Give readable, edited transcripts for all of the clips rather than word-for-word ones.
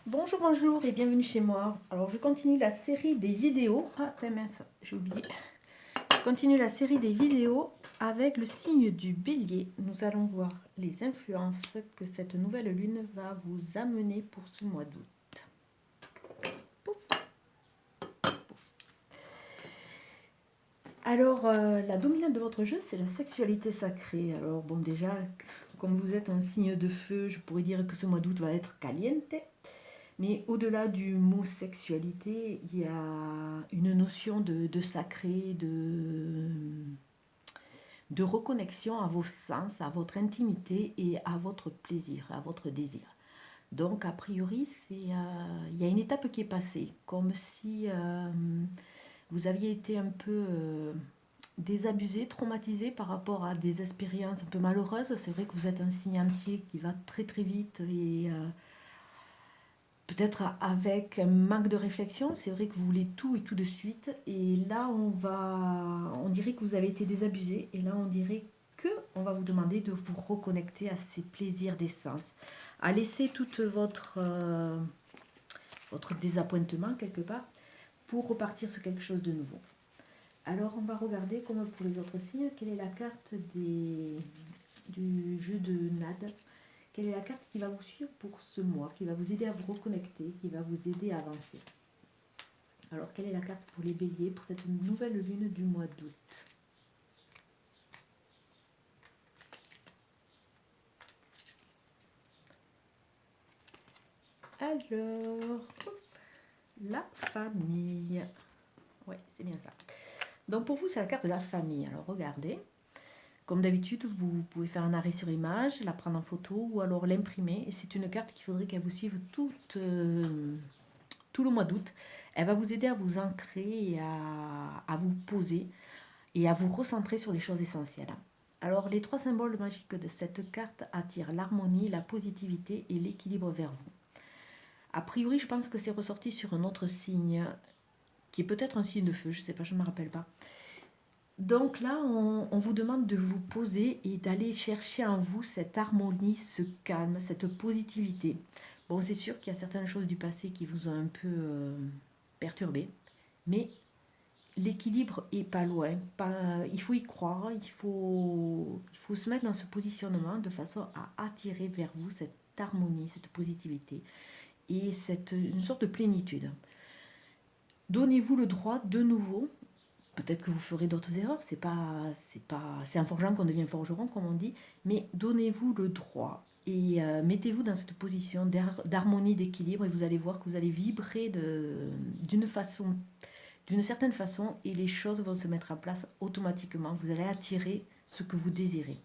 Bonjour, bonjour et bienvenue chez moi. Alors je continue la série des vidéos. Ah, mince, j'ai oublié. Je continue la série des vidéos avec le signe du bélier. Nous allons voir les influences que cette nouvelle lune va vous amener pour ce mois d'août. Pouf, pouf. Alors, la dominante de votre jeu, c'est la sexualité sacrée. Alors bon, déjà, comme vous êtes un signe de feu, je pourrais dire que ce mois d'août va être caliente. Mais au-delà du mot sexualité, il y a une notion de sacré, de reconnexion à vos sens, à votre intimité et à votre plaisir, à votre désir. Donc, a priori, il y a une étape qui est passée, comme si vous aviez été un peu désabusé, traumatisé par rapport à des expériences un peu malheureuses. C'est vrai que vous êtes un signe entier qui va très très vite et peut-être avec un manque de réflexion. C'est vrai que vous voulez tout et tout de suite. Et là, on dirait que vous avez été désabusé. Et là, on dirait que on va vous demander de vous reconnecter à ces plaisirs d'essence, à laisser tout votre désappointement quelque part pour repartir sur quelque chose de nouveau. Alors, on va regarder, comme pour les autres signes, quelle est la carte du jeu de NAD. Quelle est la carte qui va vous suivre pour ce mois, qui va vous aider à vous reconnecter, qui va vous aider à avancer. Alors, quelle est la carte pour les béliers pour cette nouvelle lune du mois d'août? Alors, la famille. Oui, c'est bien ça. Donc, pour vous, c'est la carte de la famille. Alors, regardez. Comme d'habitude, vous pouvez faire un arrêt sur image, la prendre en photo ou alors l'imprimer. Et c'est une carte qu'il faudrait qu'elle vous suive tout le mois d'août. Elle va vous aider à vous ancrer et à vous poser et à vous recentrer sur les choses essentielles. Alors, les trois symboles magiques de cette carte attirent l'harmonie, la positivité et l'équilibre vers vous. A priori, je pense que c'est ressorti sur un autre signe, qui est peut-être un signe de feu, je ne sais pas, je ne me rappelle pas. Donc là, on vous demande de vous poser et d'aller chercher en vous cette harmonie, ce calme, cette positivité. Bon, c'est sûr qu'il y a certaines choses du passé qui vous ont un peu perturbé, mais l'équilibre est pas loin. Il faut y croire, il faut se mettre dans ce positionnement de façon à attirer vers vous cette harmonie, cette positivité et une sorte de plénitude. Donnez-vous le droit de nouveau. Peut-être que vous ferez d'autres erreurs, c'est en forgeant qu'on devient forgeron, comme on dit, mais donnez-vous le droit et mettez-vous dans cette position d'harmonie, d'équilibre, et vous allez voir que vous allez vibrer d'une certaine façon, et les choses vont se mettre en place automatiquement. Vous allez attirer ce que vous désirez.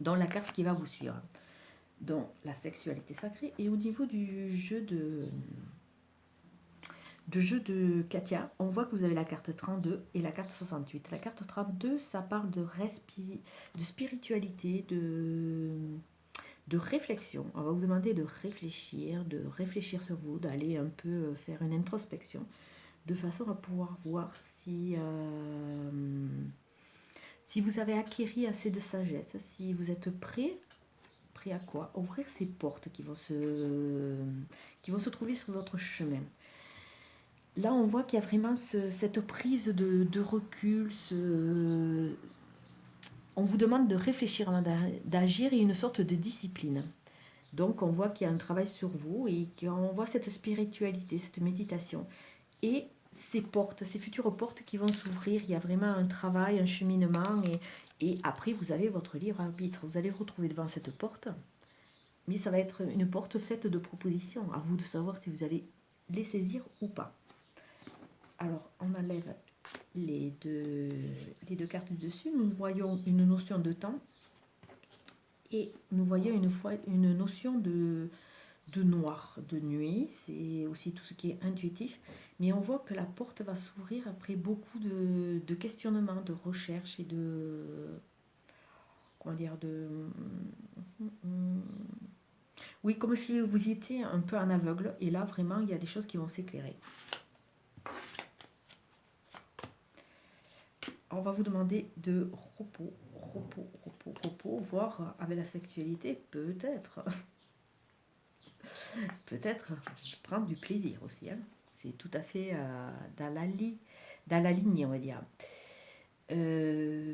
Dans la carte qui va vous suivre, donc la sexualité sacrée, et au niveau du jeu de Katia, on voit que vous avez la carte 32 et la carte 68. La carte 32, ça parle de spiritualité, de réflexion. On va vous demander de réfléchir sur vous, d'aller un peu faire une introspection, de façon à pouvoir voir si vous avez acquis assez de sagesse, si vous êtes prêt à quoi? Ouvrir ces portes qui vont se trouver sur votre chemin. Là, on voit qu'il y a vraiment cette prise de recul. On vous demande de réfléchir avant d'agir et une sorte de discipline. Donc, on voit qu'il y a un travail sur vous et qu'on voit cette spiritualité, cette méditation. Et ces portes, ces futures portes qui vont s'ouvrir, il y a vraiment un travail, un cheminement. Et après, vous avez votre libre arbitre. Vous allez vous retrouver devant cette porte. Mais ça va être une porte faite de propositions. À vous de savoir si vous allez les saisir ou pas. Alors, on enlève les deux cartes du dessus. Nous voyons une notion de temps et nous voyons une notion de noir, de nuit. C'est aussi tout ce qui est intuitif. Mais on voit que la porte va s'ouvrir après beaucoup de questionnements, de recherches et comment dire, oui, comme si vous étiez un peu en aveugle. Et là, vraiment, il y a des choses qui vont s'éclairer. On va vous demander de repos, voire avec la sexualité, peut-être. Peut-être prendre du plaisir aussi, hein. C'est tout à fait dans la ligne, on va dire. Euh,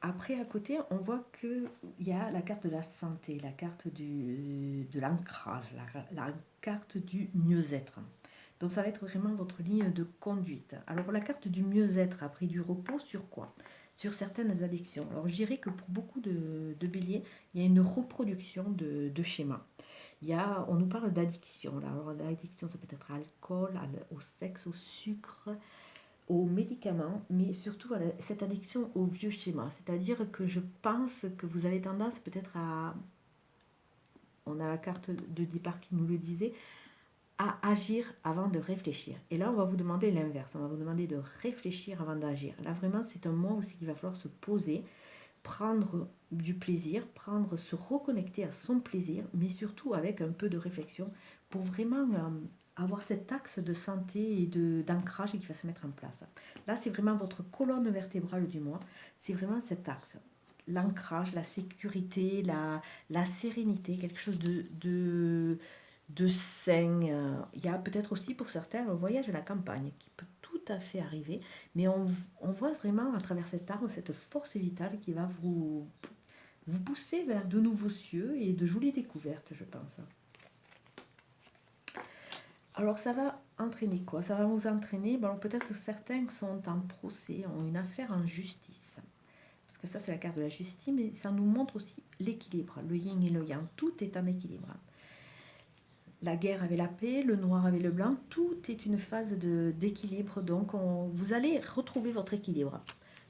Après, à côté, on voit qu'il y a la carte de la santé, la carte de l'ancrage, la carte du mieux-être. Donc ça va être vraiment votre ligne de conduite. Alors la carte du mieux-être a pris du repos sur quoi? Sur certaines addictions. Alors je dirais que pour beaucoup de béliers, il y a une reproduction de schémas. On nous parle d'addiction. Alors l'addiction, ça peut être à l'alcool, au sexe, au sucre, aux médicaments, mais surtout à cette addiction au vieux schéma. C'est-à-dire que je pense que vous avez tendance peut-être à, on a la carte de départ qui nous le disait, à agir avant de réfléchir. Et là, on va vous demander l'inverse. On va vous demander de réfléchir avant d'agir. Là, vraiment, c'est un mois aussi qu'il va falloir se poser, prendre du plaisir, se reconnecter à son plaisir, mais surtout avec un peu de réflexion pour vraiment avoir cet axe de santé et d'ancrage qui va se mettre en place. Là, c'est vraiment votre colonne vertébrale du mois. C'est vraiment cet axe. L'ancrage, la sécurité, la sérénité, quelque chose de sain. Il y a peut-être aussi pour certains un voyage à la campagne qui peut tout à fait arriver, mais on voit vraiment à travers cet arbre cette force vitale qui va vous pousser vers de nouveaux cieux et de jolies découvertes, je pense. Alors ça va entraîner quoi? Ça va vous entraîner, bon, peut-être certains sont en procès, ont une affaire en justice. Parce que ça c'est la carte de la justice, mais ça nous montre aussi l'équilibre, le yin et le yang, tout est en équilibre. La guerre avec la paix, le noir avec le blanc, tout est une phase d'équilibre, donc vous allez retrouver votre équilibre.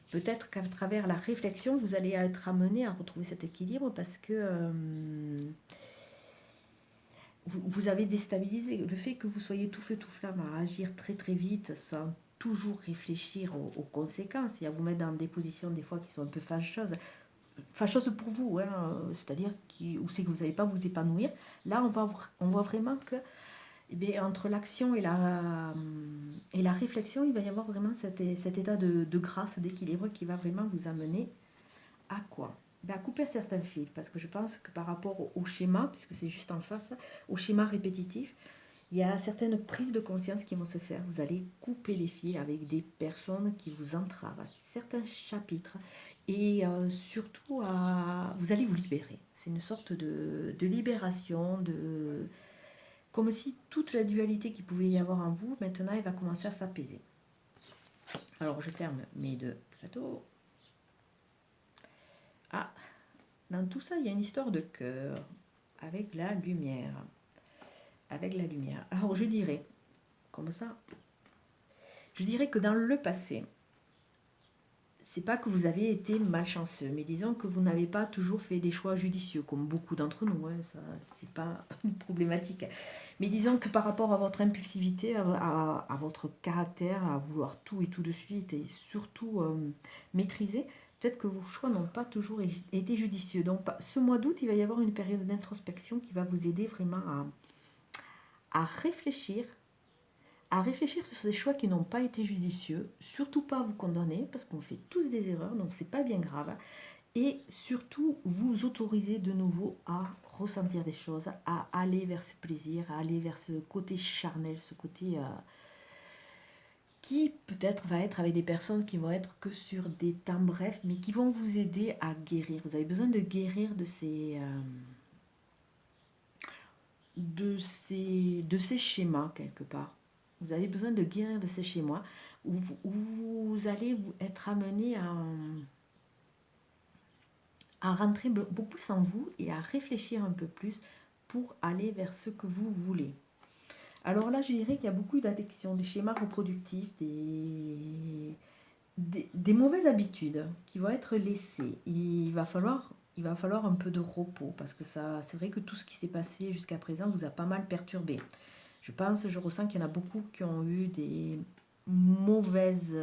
Peut-être qu'à travers la réflexion, vous allez être amené à retrouver cet équilibre parce que vous avez déstabilisé. Le fait que vous soyez tout feu tout flamme à agir très très vite sans toujours réfléchir aux conséquences et à vous mettre dans des positions des fois qui sont un peu fâcheuses pour vous, hein, c'est-à-dire où c'est que vous n'allez pas vous épanouir. Là, on voit vraiment que eh bien, entre l'action et la réflexion, il va y avoir vraiment cet état de grâce, d'équilibre qui va vraiment vous amener à quoi? Ben, à couper certains fils, parce que je pense que par rapport au schéma, puisque c'est juste en face, au schéma répétitif, il y a certaines prises de conscience qui vont se faire. Vous allez couper les fils avec des personnes qui vous entravent à certains chapitres et surtout, vous allez vous libérer. C'est une sorte de libération, comme si toute la dualité qu'il pouvait y avoir en vous, maintenant, elle va commencer à s'apaiser. Alors, je ferme mes deux plateaux. Ah, dans tout ça, il y a une histoire de cœur avec la lumière. Avec la lumière. Alors, je dirais, comme ça, je dirais que dans le passé, c'est pas que vous avez été malchanceux, mais disons que vous n'avez pas toujours fait des choix judicieux, comme beaucoup d'entre nous, hein, ça, c'est pas une problématique. Mais disons que par rapport à votre impulsivité, à votre caractère, à vouloir tout et tout de suite, et surtout maîtriser, peut-être que vos choix n'ont pas toujours été judicieux. Donc ce mois d'août, il va y avoir une période d'introspection qui va vous aider vraiment à réfléchir sur ces choix qui n'ont pas été judicieux, surtout pas à vous condamner, parce qu'on fait tous des erreurs, donc c'est pas bien grave, et surtout vous autoriser de nouveau à ressentir des choses, à aller vers ce plaisir, à aller vers ce côté charnel, ce côté qui peut-être va être avec des personnes qui vont être que sur des temps brefs, mais qui vont vous aider à guérir. Vous avez besoin de guérir de ces schémas quelque part. Vous avez besoin de guérir de ces schémas où vous allez être amené à rentrer beaucoup plus en vous et à réfléchir un peu plus pour aller vers ce que vous voulez. Alors là, je dirais qu'il y a beaucoup d'addictions, des schémas reproductifs, des mauvaises habitudes qui vont être laissées. Il va falloir un peu de repos parce que ça, c'est vrai que tout ce qui s'est passé jusqu'à présent vous a pas mal perturbé. Je ressens qu'il y en a beaucoup qui ont eu des mauvaises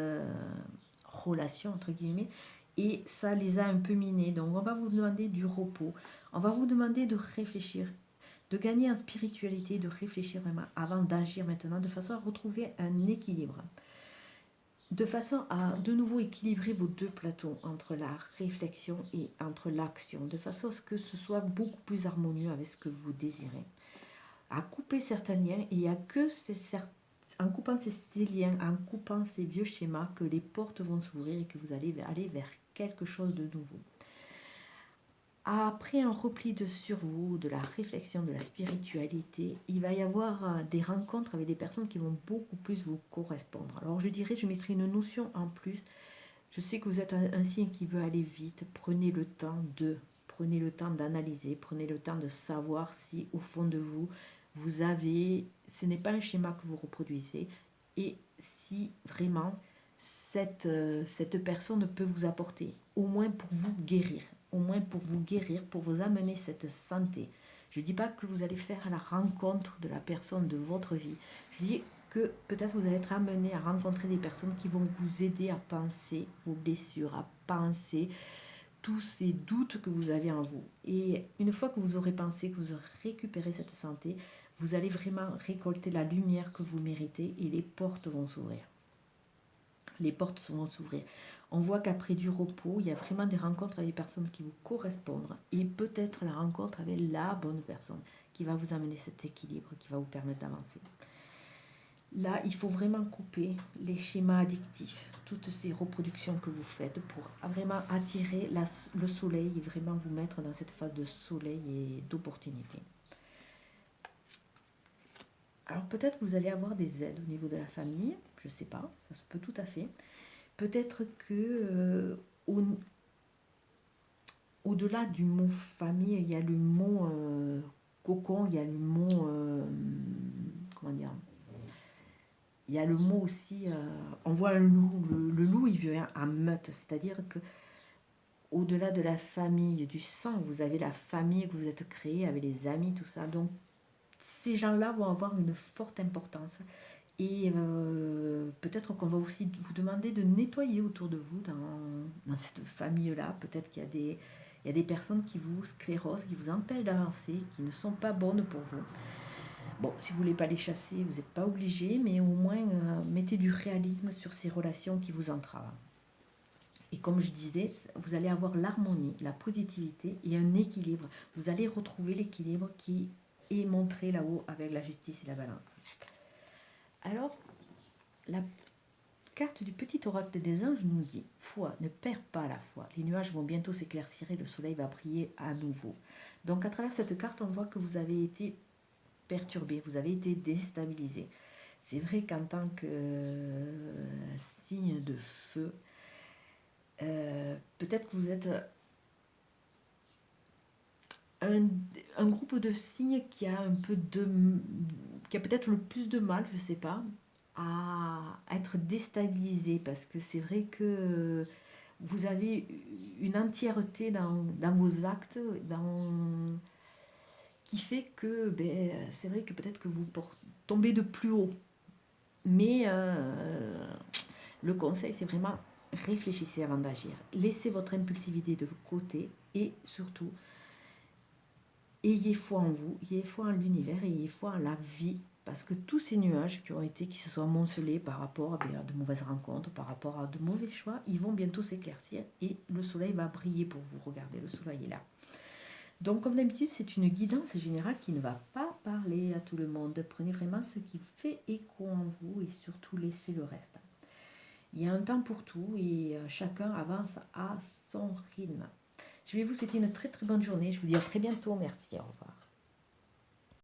relations, entre guillemets, et ça les a un peu minés. Donc on va vous demander du repos, on va vous demander de réfléchir, de gagner en spiritualité, de réfléchir vraiment avant d'agir maintenant, de façon à retrouver un équilibre. De façon à de nouveau équilibrer vos deux plateaux entre la réflexion et entre l'action, de façon à ce que ce soit beaucoup plus harmonieux avec ce que vous désirez. à couper certains liens. Et il n'y a que en coupant ces liens, en coupant ces vieux schémas, que les portes vont s'ouvrir et que vous allez aller vers quelque chose de nouveau. Après un repli sur vous, de la réflexion, de la spiritualité, il va y avoir des rencontres avec des personnes qui vont beaucoup plus vous correspondre. Alors je dirais, je mettrai une notion en plus. Je sais que vous êtes un signe qui veut aller vite. Prenez le temps d'analyser, prenez le temps de savoir si au fond de vous, ce n'est pas un schéma que vous reproduisez, et si vraiment cette personne peut vous apporter, au moins pour vous guérir, pour vous amener cette santé. Je ne dis pas que vous allez faire la rencontre de la personne de votre vie. Je dis que peut-être vous allez être amené à rencontrer des personnes qui vont vous aider à penser vos blessures, à penser tous ces doutes que vous avez en vous. Et une fois que vous aurez pensé, que vous aurez récupéré cette santé, vous allez vraiment récolter la lumière que vous méritez et les portes vont s'ouvrir. Les portes vont s'ouvrir. On voit qu'après du repos, il y a vraiment des rencontres avec des personnes qui vous correspondent et peut-être la rencontre avec la bonne personne qui va vous amener cet équilibre, qui va vous permettre d'avancer. Là, il faut vraiment couper les schémas addictifs, toutes ces reproductions que vous faites pour vraiment attirer le soleil et vraiment vous mettre dans cette phase de soleil et d'opportunité. Alors peut-être que vous allez avoir des aides au niveau de la famille, je ne sais pas, ça se peut tout à fait. Peut-être que au-delà du mot famille, il y a le mot cocon, il y a le mot, comment dire, il y a le mot aussi, on voit un loup, le loup il vient en meute, c'est-à-dire que au-delà de la famille, du sang, vous avez la famille que vous êtes créée avec les amis, tout ça, donc ces gens-là vont avoir une forte importance. Et peut-être qu'on va aussi vous demander de nettoyer autour de vous dans cette famille-là. Peut-être qu'il y a des personnes qui vous sclérosent, qui vous empêchent d'avancer, qui ne sont pas bonnes pour vous. Bon, si vous ne voulez pas les chasser, vous n'êtes pas obligé, mais au moins mettez du réalisme sur ces relations qui vous entravent. Et comme je disais, vous allez avoir l'harmonie, la positivité et un équilibre. Vous allez retrouver l'équilibre qui est montré là-haut avec la justice et la balance. Alors, la carte du petit oracle des anges nous dit « Foi, ne perds pas la foi. Les nuages vont bientôt s'éclaircir et le soleil va briller à nouveau. » Donc, à travers cette carte, on voit que vous avez été perturbé, vous avez été déstabilisé. C'est vrai qu'en tant que signe de feu, peut-être que vous êtes un groupe de signes qui a qui a peut-être le plus de mal, je ne sais pas, à être déstabilisé, parce que c'est vrai que vous avez une entièreté dans vos actes, qui fait que c'est vrai que peut-être que vous tombez de plus haut. Mais le conseil, c'est vraiment réfléchissez avant d'agir. Laissez votre impulsivité de côté et surtout, ayez foi en vous, ayez foi en l'univers, ayez foi en la vie. Parce que tous ces nuages qui se sont amoncelés par rapport à de mauvaises rencontres, par rapport à de mauvais choix, ils vont bientôt s'éclaircir et le soleil va briller pour vous. Regardez, le soleil est là. Donc, comme d'habitude, c'est une guidance générale qui ne va pas parler à tout le monde. Prenez vraiment ce qui fait écho en vous et surtout laissez le reste. Il y a un temps pour tout et chacun avance à son rythme. Je vais vous souhaiter une très très bonne journée. Je vous dis à très bientôt. Merci, au revoir.